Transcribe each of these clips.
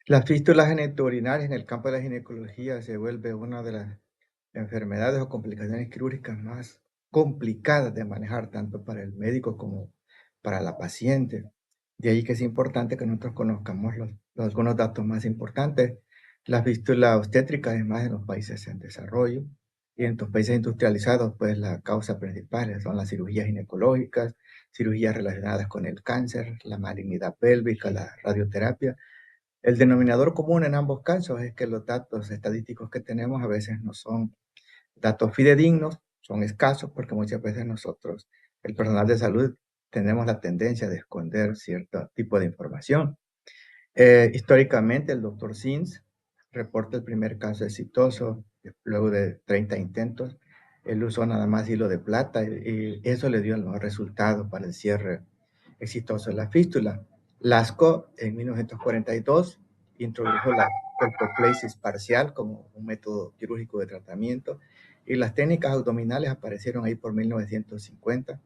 Las fístulas genitourinarias en el campo de la ginecología se vuelve una de las enfermedades o complicaciones quirúrgicas más complicadas de manejar, tanto para el médico como para la paciente. De ahí que es importante que nosotros conozcamos algunos datos más importantes. La fístula obstétrica, además en los países en desarrollo y en los países industrializados, pues la causa principal son las cirugías ginecológicas, cirugías relacionadas con el cáncer, la malignidad pélvica, la radioterapia. El denominador común en ambos casos es que los datos estadísticos que tenemos a veces no son datos fidedignos, son escasos porque muchas veces nosotros, el personal de salud, tenemos la tendencia de esconder cierto tipo de información. Históricamente, el doctor Sims reporta el primer caso exitoso luego de 30 intentos. Él usó nada más hilo de plata y eso le dio el mejor resultado para el cierre exitoso de la fístula. Lasco, en 1942, introdujo la colpoplesis parcial como un método quirúrgico de tratamiento y las técnicas abdominales aparecieron ahí por 1950.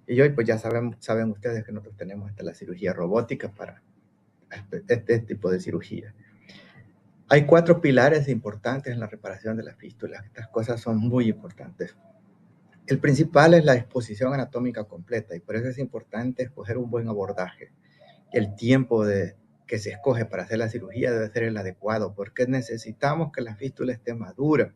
Y hoy pues ya saben ustedes que nosotros tenemos hasta la cirugía robótica para este tipo de cirugía. Hay 4 pilares importantes en la reparación de la fístula. Estas cosas son muy importantes. El principal es la exposición anatómica completa y por eso es importante escoger un buen abordaje. El tiempo que se escoge para hacer la cirugía debe ser el adecuado porque necesitamos que la fístula esté madura,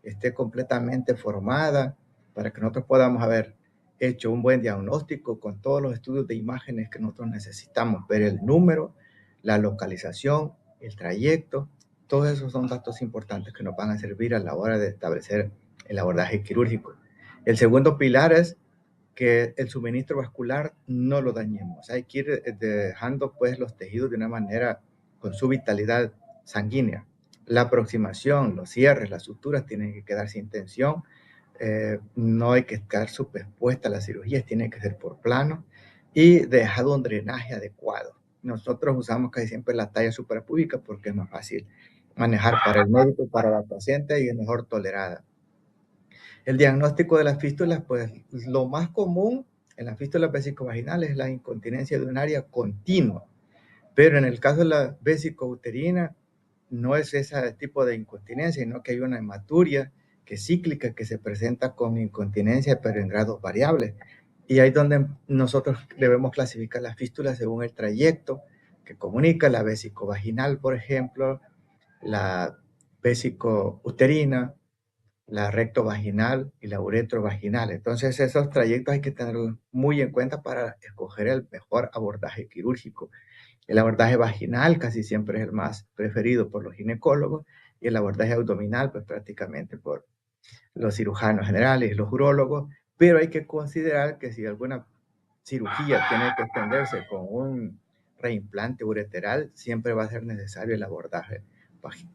esté completamente formada para que nosotros podamos haber hecho un buen diagnóstico con todos los estudios de imágenes que nosotros necesitamos, ver el número, la localización, el trayecto. Todos esos son datos importantes que nos van a servir a la hora de establecer el abordaje quirúrgico. El segundo pilar es que el suministro vascular no lo dañemos. Hay que ir dejando pues los tejidos de una manera con su vitalidad sanguínea. La aproximación, los cierres, las suturas tienen que quedar sin tensión. No hay que estar superpuesta a las cirugías, tiene que ser por plano y dejado un drenaje adecuado. Nosotros usamos casi siempre la talla suprapúbica porque es más fácil manejar para el médico, para la paciente y es mejor tolerada. El diagnóstico de las fístulas, pues lo más común en las fístulas vesicovaginales es la incontinencia urinaria continua, pero en el caso de la vesicouterina no es ese tipo de incontinencia, sino que hay una hematuria que es cíclica, que se presenta con incontinencia, pero en grados variables. Y ahí es donde nosotros debemos clasificar las fístulas según el trayecto que comunica la vesicovaginal, por ejemplo, la vesicouterina, la rectovaginal y la uretrovaginal. Entonces, esos trayectos hay que tenerlos muy en cuenta para escoger el mejor abordaje quirúrgico. El abordaje vaginal casi siempre es el más preferido por los ginecólogos y el abordaje abdominal, pues prácticamente por los cirujanos generales y los urólogos, pero hay que considerar que si alguna cirugía tiene que extenderse con un reimplante ureteral, siempre va a ser necesario el abordaje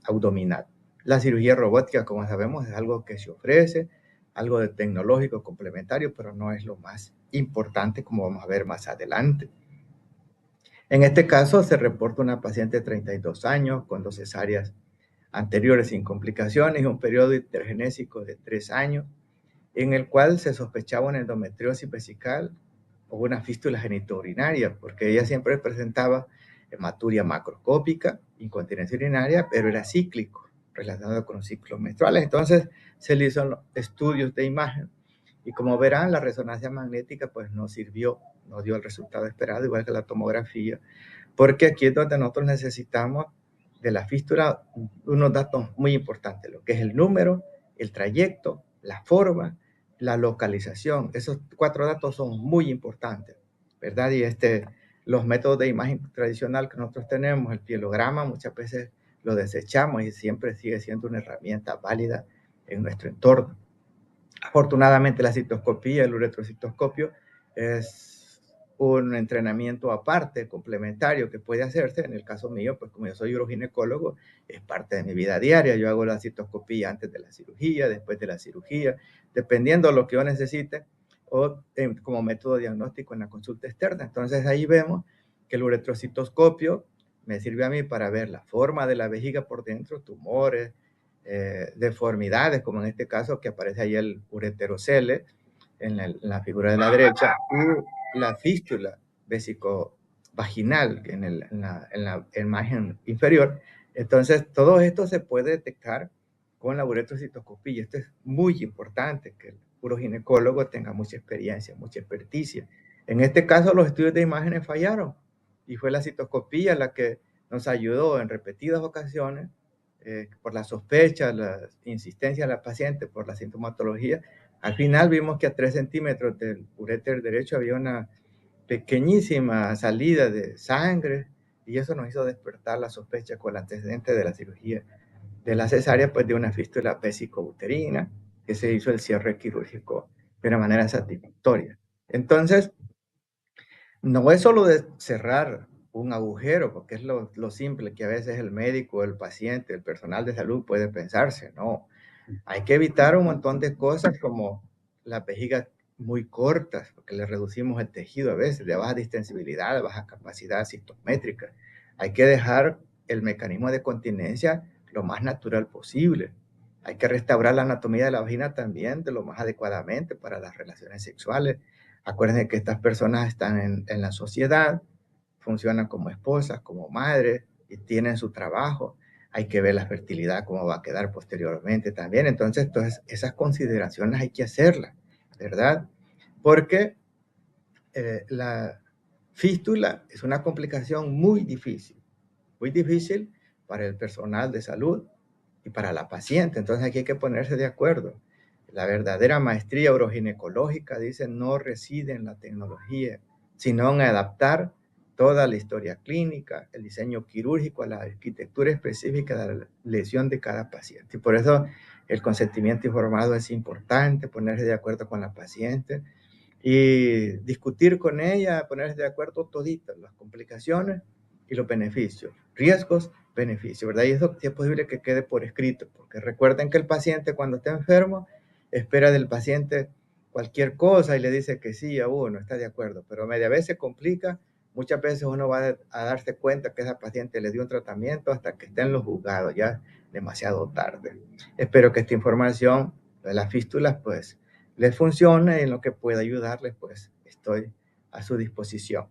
abdominal. La cirugía robótica, como sabemos, es algo que se ofrece, algo de tecnológico complementario, pero no es lo más importante, como vamos a ver más adelante. En este caso, se reporta una paciente de 32 años con 2 cesáreas anteriores sin complicaciones y un periodo intergenésico de 3 años, en el cual se sospechaba una endometriosis vesical o una fístula genitourinaria, porque ella siempre presentaba hematuria macroscópica, incontinencia urinaria, pero era cíclico, relacionado con los ciclos menstruales. Entonces se le hizo estudios de imagen y como verán, la resonancia magnética pues no sirvió, no dio el resultado esperado, igual que la tomografía, porque aquí es donde nosotros necesitamos de la fístula unos datos muy importantes, lo que es el número, el trayecto, la forma, la localización. Esos 4 datos son muy importantes, ¿verdad? Y los métodos de imagen tradicional que nosotros tenemos, el pielograma, muchas veces lo desechamos y siempre sigue siendo una herramienta válida en nuestro entorno. Afortunadamente la citoscopía, el uretrocitoscopio, es un entrenamiento aparte, complementario, que puede hacerse. En el caso mío, pues como yo soy uroginecólogo, es parte de mi vida diaria. Yo hago la citoscopía antes de la cirugía, después de la cirugía, dependiendo de lo que yo necesite, o como método diagnóstico en la consulta externa. Entonces ahí vemos que el uretrocitoscopio me sirve a mí para ver la forma de la vejiga por dentro, tumores, deformidades, como en este caso que aparece ahí el ureterocele en la figura de la derecha, y la fístula vaginal en la imagen inferior. Entonces, todo esto se puede detectar con la uretrocitoscopía. Esto es muy importante, que el uroginecólogo tenga mucha experiencia, mucha experticia. En este caso, los estudios de imágenes fallaron y fue la citoscopía la que nos ayudó en repetidas ocasiones, por la sospecha, la insistencia de la paciente, por la sintomatología. Al final vimos que a 3 centímetros del uréter derecho había una pequeñísima salida de sangre, y eso nos hizo despertar la sospecha con el antecedente de la cirugía de la cesárea, pues de una fístula vesicouterina, que se hizo el cierre quirúrgico de una manera satisfactoria. Entonces, no es solo de cerrar un agujero, porque es lo simple que a veces el médico, el paciente, el personal de salud puede pensarse, no. Hay que evitar un montón de cosas como las vejigas muy cortas, porque le reducimos el tejido a veces, de baja distensibilidad, de baja capacidad citométrica. Hay que dejar el mecanismo de continencia lo más natural posible. Hay que restaurar la anatomía de la vagina también de lo más adecuadamente para las relaciones sexuales. Acuérdense que estas personas están en la sociedad, funcionan como esposas, como madres y tienen su trabajo. Hay que ver la fertilidad, cómo va a quedar posteriormente también. Entonces, todas esas consideraciones hay que hacerlas, ¿verdad? Porque la fístula es una complicación muy difícil para el personal de salud y para la paciente. Entonces, aquí hay que ponerse de acuerdo. La verdadera maestría uroginecológica, dice, no reside en la tecnología, sino en adaptar toda la historia clínica, el diseño quirúrgico a la arquitectura específica de la lesión de cada paciente. Y por eso el consentimiento informado es importante, ponerse de acuerdo con la paciente y discutir con ella, ponerse de acuerdo toditas, las complicaciones y los beneficios, riesgos, beneficios, ¿verdad? Y eso sí es posible que quede por escrito, porque recuerden que el paciente cuando está enfermo espera del paciente cualquier cosa y le dice que sí a uno, está de acuerdo, pero media vez se complica, muchas veces uno va a darse cuenta que esa paciente le dio un tratamiento hasta que esté en los juzgados, ya demasiado tarde. Espero que esta información de las fístulas, pues, les funcione y en lo que pueda ayudarles, pues, estoy a su disposición.